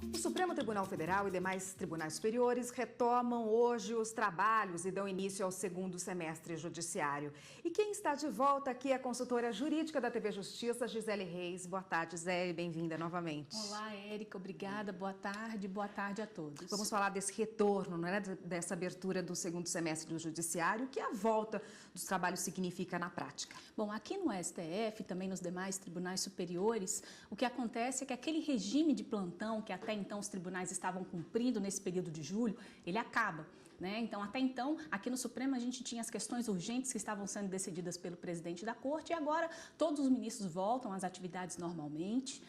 O Supremo Tribunal Federal e demais tribunais superiores retomam hoje os trabalhos e dão início ao segundo semestre judiciário. E quem está de volta aqui é a consultora jurídica da TV Justiça, Gisele Reis. Boa tarde, Gisele, bem-vinda novamente. Olá, Érica, obrigada, boa tarde a todos. Vamos falar desse retorno, né, dessa abertura do segundo semestre do judiciário, o que a volta dos trabalhos significa na prática. Bom, aqui no STF e também nos demais tribunais superiores, o que acontece é que aquele regime de plantão que até então os tribunais estavam cumprindo nesse período de julho, ele acaba, né? Então, até então, aqui no Supremo a gente tinha as questões urgentes que estavam sendo decididas pelo presidente da Corte e agora todos os ministros voltam às atividades normalmente,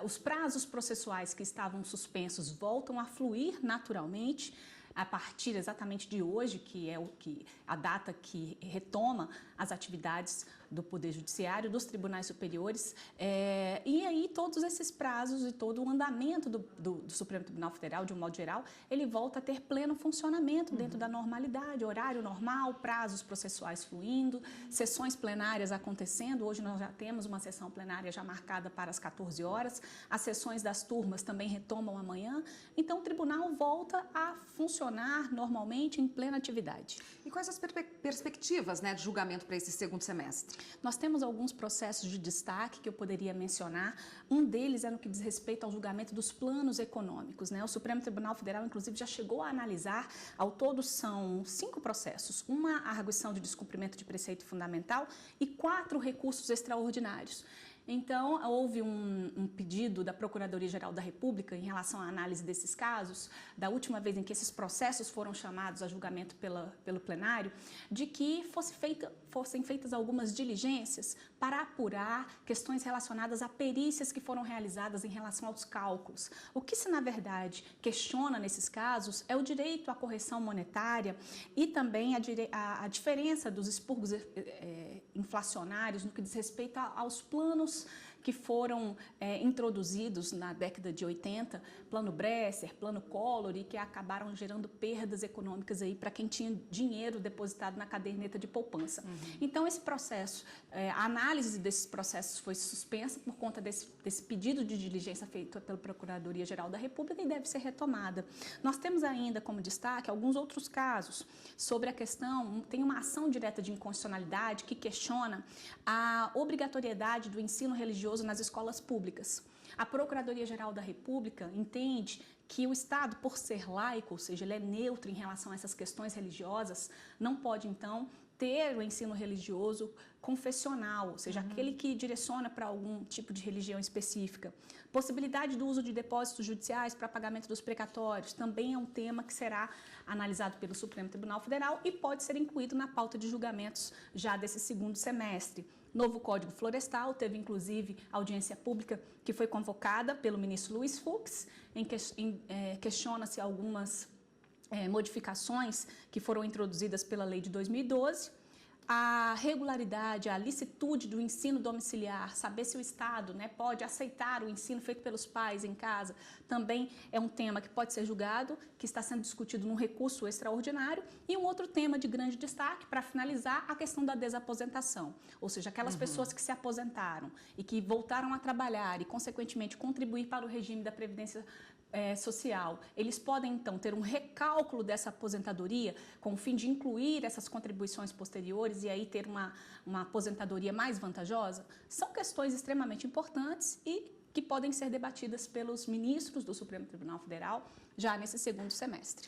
os prazos processuais que estavam suspensos voltam a fluir naturalmente, a partir exatamente de hoje, que é a data que retoma as atividades do Poder Judiciário, dos tribunais superiores, e aí todos esses prazos e todo o andamento do Supremo Tribunal Federal, de um modo geral, ele volta a ter pleno funcionamento dentro da normalidade, horário normal, prazos processuais fluindo, sessões plenárias acontecendo. Hoje nós já temos uma sessão plenária já marcada para as 14 horas, as sessões das turmas também retomam amanhã, então o tribunal volta a funcionar normalmente em plena atividade. E quais as perspectivas, né, de julgamento para esse segundo semestre? Nós temos alguns processos de destaque que eu poderia mencionar. Um deles é no que diz respeito ao julgamento dos planos econômicos, né? O Supremo Tribunal Federal, inclusive, já chegou a analisar, ao todo são 5 processos, uma arguição de descumprimento de preceito fundamental e 4 recursos extraordinários. Então, houve um pedido da Procuradoria-Geral da República em relação à análise desses casos, da última vez em que esses processos foram chamados a julgamento pelo plenário, de que fossem feitas algumas diligências para apurar questões relacionadas a perícias que foram realizadas em relação aos cálculos. O que se, na verdade, questiona nesses casos é o direito à correção monetária e também a diferença dos expurgos inflacionários no que diz respeito aos planos que foram introduzidos na década de 80, plano Bresser, plano Collor, e que acabaram gerando perdas econômicas aí para quem tinha dinheiro depositado na caderneta de poupança. Então esse processo, a análise desses processos foi suspensa por conta desse pedido de diligência feito pela Procuradoria-Geral da República e deve ser retomada. Nós temos ainda como destaque alguns outros casos sobre a questão, tem uma ação direta de inconstitucionalidade que questiona a obrigatoriedade do ensino religioso nas escolas públicas. A Procuradoria-Geral da República entende que o Estado, por ser laico, ou seja, ele é neutro em relação a essas questões religiosas, não pode, então, ter o ensino religioso confessional, ou seja, aquele que direciona para algum tipo de religião específica. Possibilidade do uso de depósitos judiciais para pagamento dos precatórios também é um tema que será analisado pelo Supremo Tribunal Federal e pode ser incluído na pauta de julgamentos já desse segundo semestre. Novo Código Florestal, teve inclusive audiência pública que foi convocada pelo ministro Luiz Fux, questiona-se algumas modificações que foram introduzidas pela lei de 2012, a regularidade, a licitude do ensino domiciliar, saber se o Estado, né, pode aceitar o ensino feito pelos pais em casa, também é um tema que pode ser julgado, que está sendo discutido num recurso extraordinário. E um outro tema de grande destaque, para finalizar, a questão da desaposentação, ou seja, aquelas pessoas que se aposentaram e que voltaram a trabalhar e, consequentemente, contribuir para o regime da Previdência Social. Eles podem, então, ter um recálculo dessa aposentadoria com o fim de incluir essas contribuições posteriores e aí ter uma aposentadoria mais vantajosa? São questões extremamente importantes e que podem ser debatidas pelos ministros do Supremo Tribunal Federal já nesse segundo semestre.